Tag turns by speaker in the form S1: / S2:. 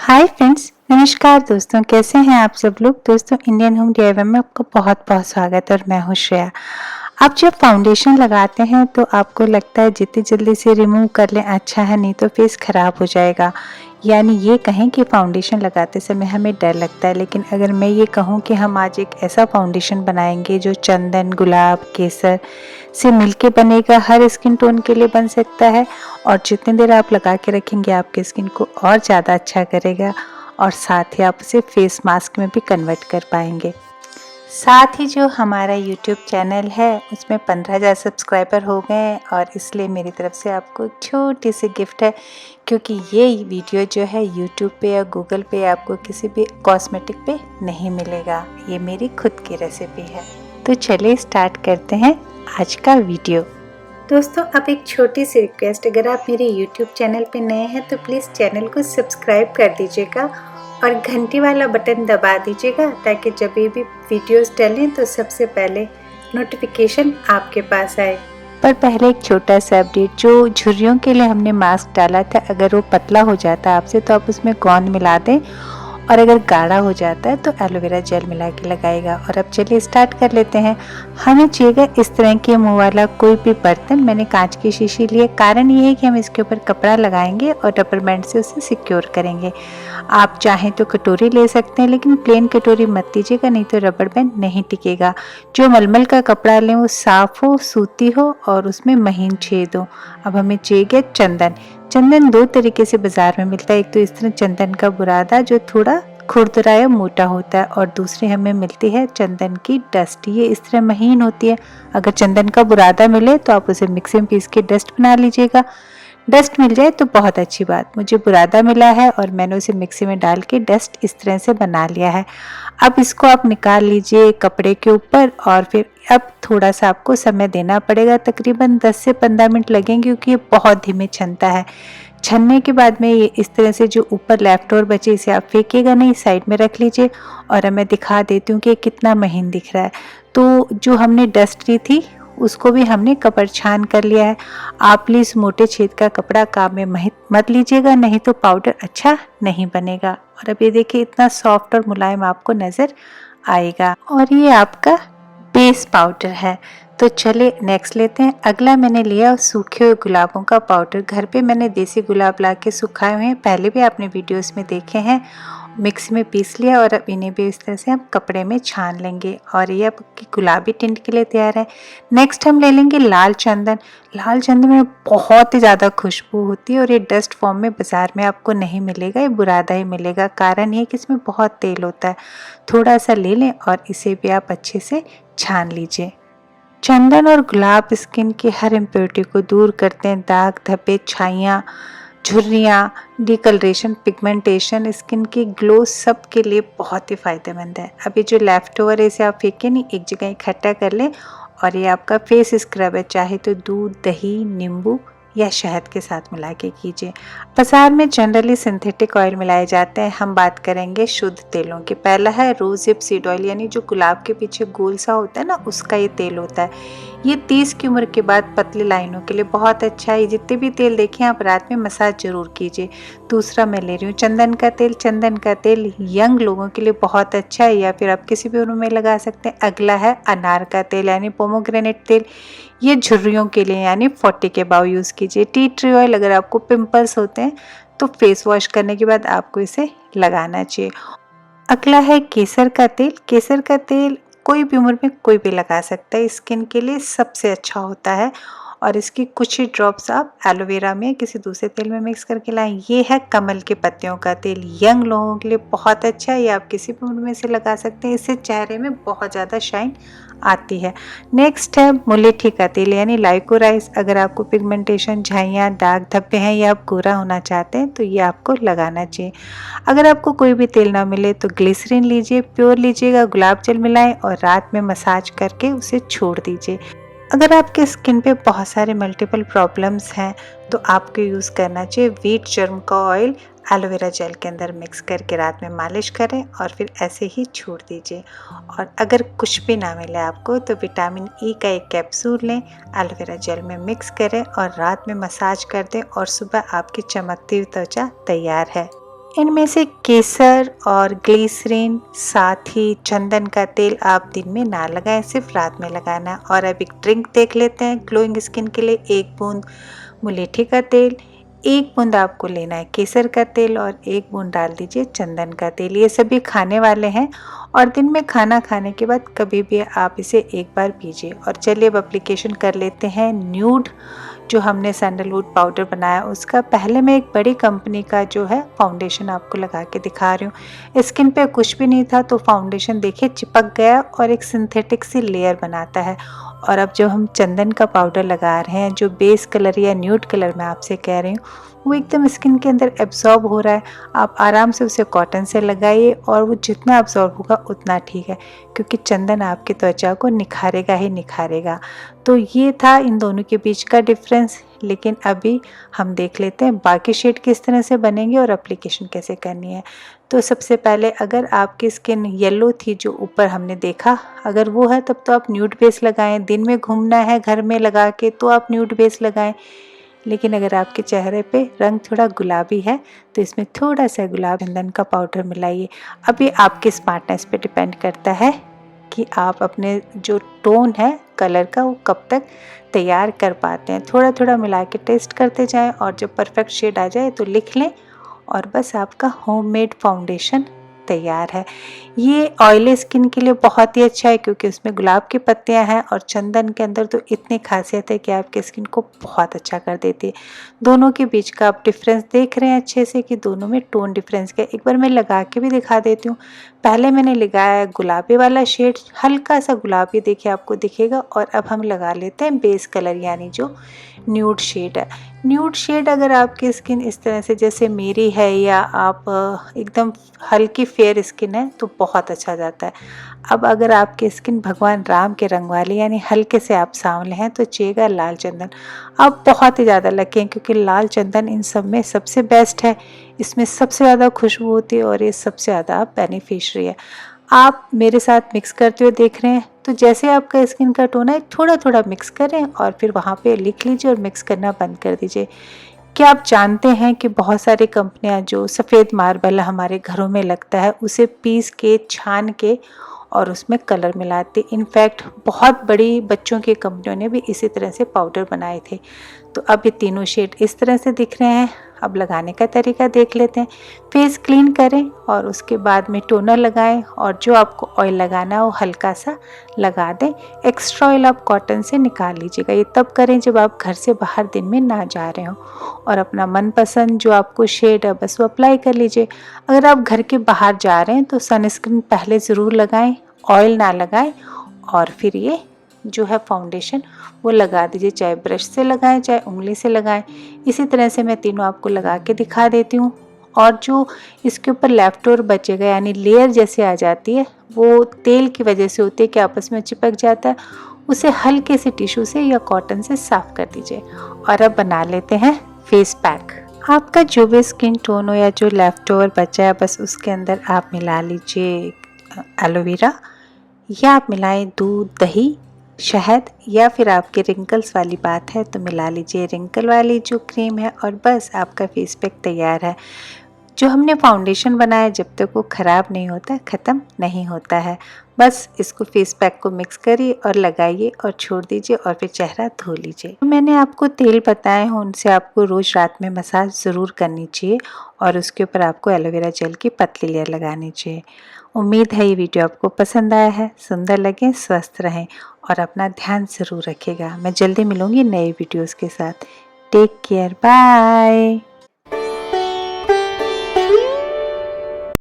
S1: Hi friends, नमस्कार दोस्तों। कैसे हैं आप सब लोग। दोस्तों, इंडियन होम डीआईवाई में आपका बहुत बहुत स्वागत है और मैं हूं श्रेया। आप जब फाउंडेशन लगाते हैं तो आपको लगता है जितनी जल्दी से रिमूव कर लें अच्छा है, नहीं तो फेस खराब हो जाएगा। यानी ये कहें कि फाउंडेशन लगाते समय हमें डर लगता है, लेकिन अगर मैं ये कहूँ कि हम आज एक ऐसा फाउंडेशन बनाएंगे जो चंदन, गुलाब, केसर से मिलके बनेगा, हर स्किन टोन के लिए बन सकता है और जितनी देर आप लगा के रखेंगे आपके स्किन को और ज़्यादा अच्छा करेगा और साथ ही आप उसे फेस मास्क में भी कन्वर्ट कर पाएंगे। साथ ही जो हमारा यूट्यूब चैनल है उसमें 15,000 सब्सक्राइबर हो गए हैं और इसलिए मेरी तरफ से आपको एक छोटी सी गिफ्ट है, क्योंकि ये वीडियो जो है यूट्यूब पे या गूगल पे आपको किसी भी कॉस्मेटिक पे नहीं मिलेगा। ये मेरी खुद की रेसिपी है। तो चलिए स्टार्ट करते हैं आज का वीडियो। दोस्तों, अब एक छोटी सी रिक्वेस्ट, अगर आप मेरे YouTube चैनल पे नए हैं तो प्लीज़ चैनल को सब्सक्राइब कर दीजिएगा और घंटी वाला बटन दबा दीजिएगा ताकि जब भी वीडियोस डालें तो सबसे पहले नोटिफिकेशन आपके पास आए। पर पहले एक छोटा सा अपडेट, जो झुर्रियों के लिए हमने मास्क डाला था, अगर वो पतला हो जाता है आपसे तो आप उसमें गोंद मिला दें और अगर गाढ़ा हो जाता है तो एलोवेरा जेल मिला के लगाएगा। और अब चलिए स्टार्ट कर लेते हैं। हमें चाहिएगा इस तरह के मुँह वाला कोई भी बर्तन। मैंने कांच की शीशी ली है, कारण ये है कि हम इसके ऊपर कपड़ा लगाएंगे और रबर बैंड से उसे सिक्योर करेंगे। आप चाहें तो कटोरी ले सकते हैं, लेकिन प्लेन कटोरी मत लीजिएगा, नहीं तो रबर बैंड नहीं टिकेगा। जो मलमल का कपड़ा लें वो साफ़ हो, सूती हो और उसमें महीन छेद हो। अब हमें चाहिए चंदन। चंदन दो तरीके से बाजार में मिलता है, एक तो इस तरह चंदन का बुरादा जो थोड़ा खुरदरा या मोटा होता है, और दूसरी हमें मिलती है चंदन की डस्ट। ये इस तरह महीन होती है। अगर चंदन का बुरादा मिले तो आप उसे मिक्सी में पीस के डस्ट बना लीजिएगा। डस्ट मिल जाए तो बहुत अच्छी बात। मुझे बुरादा मिला है और मैंने उसे मिक्सी में डाल के डस्ट इस तरह से बना लिया है। अब इसको आप निकाल लीजिए कपड़े के ऊपर और फिर अब थोड़ा सा आपको समय देना पड़ेगा, तकरीबन 10 से 15 मिनट लगेंगे, क्योंकि ये बहुत धीमे छनता है। छनने के बाद में ये इस तरह से जो ऊपर लेफ्ट ओवर बचे इसे आप फेंकिएगा नहीं, साइड में रख लीजिए। और अब मैं दिखा देती हूँ कि कितना महीन दिख रहा है। तो जो हमने डस्ट ली थी उसको भी हमने कपड़ छान कर लिया है। आप प्लीज़ मोटे छेद का कपड़ा काम में मत लीजिएगा, नहीं तो पाउडर अच्छा नहीं बनेगा। और अब ये देखिए इतना सॉफ्ट और मुलायम आपको नज़र आएगा और ये आपका बेस पाउडर है। तो चले नेक्स्ट लेते हैं। अगला मैंने लिया सूखे हुए गुलाबों का पाउडर। घर पे मैंने देसी गुलाब ला के सुखाए हुए हैं, पहले भी आपने वीडियोस में देखे हैं। मिक्सी में पीस लिया और अब इन्हें भी इस तरह से हम कपड़े में छान लेंगे और ये अब गुलाबी टिंट के लिए तैयार है। नेक्स्ट हम ले लेंगे लाल चंदन। लाल चंदन में बहुत ही ज़्यादा खुशबू होती है और ये डस्ट फॉर्म में बाज़ार में आपको नहीं मिलेगा, ये बुरादा ही मिलेगा। कारण ये कि इसमें बहुत तेल होता है। थोड़ा सा ले लें और इसे भी आप अच्छे से छान लीजिए। चंदन और गुलाब स्किन की हर इम्प्योरिटी को दूर करते हैं। दाग, धब्बे, छाइयाँ, झुर्रियाँ, डिकलरेशन, पिगमेंटेशन, स्किन की ग्लो, सब के लिए बहुत ही फ़ायदेमंद है। अब ये जो लेफ़्ट ओवर है इसे आप फेंकें नहीं, एक जगह इकट्ठा कर लें और ये आपका फेस स्क्रब है। चाहे तो दूध, दही, नींबू या शहद के साथ मिला के कीजिए। बाजार में जनरली सिंथेटिक ऑयल मिलाए जाते हैं, हम बात करेंगे शुद्ध तेलों की। पहला है रोज़हिप सीड ऑयल, यानी जो गुलाब के पीछे गोल सा होता है ना, उसका ये तेल होता है। ये 30 की उम्र के बाद पतली लाइनों के लिए बहुत अच्छा है। जितने भी तेल देखें आप रात में मसाज जरूर कीजिए। दूसरा मैं ले रही हूँ चंदन का तेल। चंदन का तेल यंग लोगों के लिए बहुत अच्छा है, या फिर आप किसी भी उम्र में लगा सकते हैं। अगला है अनार का तेल यानी पोमोग्रेनेट तेल। ये झुर्रियों के लिए यानी 40 के अबव यूज़ कीजिए। टी ट्री ऑयल, अगर आपको पिंपल्स होते हैं तो फेस वॉश करने के बाद आपको इसे लगाना चाहिए। अगला है केसर का तेल। केसर का तेल कोई भी उम्र में कोई भी लगा सकता है, स्किन के लिए सबसे अच्छा होता है। और इसकी कुछ ही ड्रॉप्स आप एलोवेरा में किसी दूसरे तेल में मिक्स करके लाएं। ये है कमल के पत्तियों का तेल, यंग लोगों के लिए बहुत अच्छा है, ये आप किसी भी उम्र में से लगा सकते हैं। इससे चेहरे में बहुत ज़्यादा शाइन आती है। नेक्स्ट है मुलेठी का तेल यानी लाइकोराइस। अगर आपको पिगमेंटेशन, झाइयाँ, दाग धब्बे हैं या आप गोरा होना चाहते हैं तो ये आपको लगाना चाहिए। अगर आपको कोई भी तेल ना मिले तो ग्लिसरीन लीजिए, प्योर लीजिएगा, गुलाब जल मिलाएं और रात में मसाज करके उसे छोड़ दीजिए। अगर आपके स्किन पे बहुत सारे मल्टीपल प्रॉब्लम्स हैं तो आपको यूज़ करना चाहिए व्हीट जर्म का ऑयल एलोवेरा जेल के अंदर मिक्स करके रात में मालिश करें और फिर ऐसे ही छोड़ दीजिए। और अगर कुछ भी ना मिले आपको तो विटामिन ई का एक कैप्सूल लें, एलोवेरा जेल में मिक्स करें और रात में मसाज कर दें और सुबह आपकी चमकती हुई त्वचा तैयार है। इनमें से केसर और ग्लिसरीन साथ ही चंदन का तेल आप दिन में ना लगाएं, सिर्फ रात में लगाना है। और अब एक ड्रिंक देख लेते हैं ग्लोइंग स्किन के लिए। 1 बूंद मुलेठी का तेल, 1 बूंद आपको लेना है केसर का तेल और 1 बूंद डाल दीजिए चंदन का तेल। ये सभी खाने वाले हैं और दिन में खाना खाने के बाद कभी भी आप इसे एक बार पीजिए। और चलिए अब एप्लीकेशन कर लेते हैं न्यूड जो हमने सैंडलवुड पाउडर बनाया उसका। पहले मैं एक बड़ी कंपनी का जो है फाउंडेशन आपको लगा के दिखा रही हूँ। स्किन पे कुछ भी नहीं था तो फाउंडेशन देखिए चिपक गया और एक सिंथेटिक सी लेयर बनाता है। और अब जो हम चंदन का पाउडर लगा रहे हैं जो बेस कलर या न्यूड कलर मैं आपसे कह रही हूँ वो एकदम स्किन के अंदर एब्जॉर्ब हो रहा है। आप आराम से उसे कॉटन से लगाइए और वो जितना एब्जॉर्ब होगा उतना ठीक है, क्योंकि चंदन आपकी त्वचा को निखारेगा ही निखारेगा। तो ये था इन दोनों के बीच का डिफरेंस। लेकिन अभी हम देख लेते हैं बाकी शेड किस तरह से बनेंगे और एप्लीकेशन कैसे करनी है। तो सबसे पहले अगर आपकी स्किन येलो थी जो ऊपर हमने देखा, अगर वो है तब तो आप न्यूड बेस लगाएं। दिन में घूमना है घर में लगा के तो आप न्यूड बेस लगाएं। लेकिन अगर आपके चेहरे पे रंग थोड़ा गुलाबी है तो इसमें थोड़ा सा गुलाब चंदन का पाउडर मिलाइए। अब ये आपके स्मार्टनेस पे डिपेंड करता है कि आप अपने जो टोन है कलर का वो कब तक तैयार कर पाते हैं। थोड़ा थोड़ा मिला के टेस्ट करते जाएं और जब परफेक्ट शेड आ जाए तो लिख लें और बस आपका होममेड फाउंडेशन तैयार है। ये ऑयली स्किन के लिए बहुत ही अच्छा है क्योंकि उसमें गुलाब की पत्तियां हैं और चंदन के अंदर तो इतनी खासियत है कि आपके स्किन को बहुत अच्छा कर देती है। दोनों के बीच का आप डिफरेंस देख रहे हैं अच्छे से कि दोनों में टोन डिफरेंस क्या। एक बार मैं लगा के भी दिखा देती हूँ। पहले मैंने लगाया गुलाबी वाला शेड, हल्का सा गुलाबी देखिए आपको दिखेगा। और अब हम लगा लेते हैं बेस कलर यानी जो न्यूड शेड है। न्यूड शेड अगर आपकी स्किन इस तरह से जैसे मेरी है या आप एकदम हल्की फेयर स्किन है तो बहुत अच्छा जाता है। अब अगर आपकी स्किन भगवान राम के रंग वाली यानी हल्के से आप सांवले हैं तो चाहिएगा लाल चंदन। आप बहुत ही ज़्यादा लकी हैं क्योंकि लाल चंदन इन सब में सबसे बेस्ट है। इसमें सबसे ज़्यादा खुशबू होती है और ये सबसे ज़्यादा बेनिफिशियरी है। आप मेरे साथ मिक्स करते हुए देख रहे हैं तो जैसे आपका स्किन का टोन है थोड़ा थोड़ा मिक्स करें और फिर वहाँ पे लिख लीजिए और मिक्स करना बंद कर दीजिए। क्या आप जानते हैं कि बहुत सारी कंपनियां जो सफ़ेद मार्बल हमारे घरों में लगता है उसे पीस के छान के और उसमें कलर मिलाते। इनफैक्ट बहुत बड़ी बच्चों की कंपनियों ने भी इसी तरह से पाउडर बनाए थे। तो अब ये तीनों शेड इस तरह से दिख रहे हैं। अब लगाने का तरीका देख लेते हैं। फेस क्लीन करें और उसके बाद में टोनर लगाएं और जो आपको ऑयल लगाना है वो हल्का सा लगा दें। एक्स्ट्रा ऑयल आप कॉटन से निकाल लीजिएगा। ये तब करें जब आप घर से बाहर दिन में ना जा रहे हो। और अपना मनपसंद जो आपको शेड है बस वो अप्लाई कर लीजिए। अगर आप घर के बाहर जा रहे हैं तो सनस्क्रीन पहले ज़रूर लगाएं, ऑयल ना लगाएं और फिर ये जो है फाउंडेशन वो लगा दीजिए। चाहे ब्रश से लगाएं चाहे उंगली से लगाएं। इसी तरह से मैं तीनों आपको लगा के दिखा देती हूँ। और जो इसके ऊपर लेफ्ट ओवर बचेगा यानी लेयर जैसे आ जाती है वो तेल की वजह से होती है कि आपस में चिपक जाता है। उसे हल्के से टिश्यू से या कॉटन से साफ कर दीजिए। और अब बना लेते हैं फेस पैक। आपका जो भी स्किन टोन हो या जो लेफ्ट ओवर बचा है बस उसके अंदर आप मिला लीजिए एलोवेरा या आप मिलाएं दूध, दही, शहद या फिर आपके रिंकल्स वाली बात है तो मिला लीजिए रिंकल वाली जो क्रीम है और बस आपका फेस पैक तैयार है। जो हमने फाउंडेशन बनाया जब तक वो ख़राब नहीं होता ख़त्म नहीं होता है। बस इसको फेस पैक को मिक्स करिए और लगाइए और छोड़ दीजिए और फिर चेहरा धो लीजिए। तो मैंने आपको तेल बताए हैं उनसे आपको रोज़ रात में मसाज ज़रूर करनी चाहिए और उसके ऊपर आपको एलोवेरा जेल की पतली लेयर लगानी चाहिए। उम्मीद है ये वीडियो आपको पसंद आया है, सुंदर लगे, स्वस्थ रहें और अपना ध्यान ज़रूर रखिएगा। मैं जल्दी मिलूँगी नए वीडियोज़ के साथ। Take care, bye.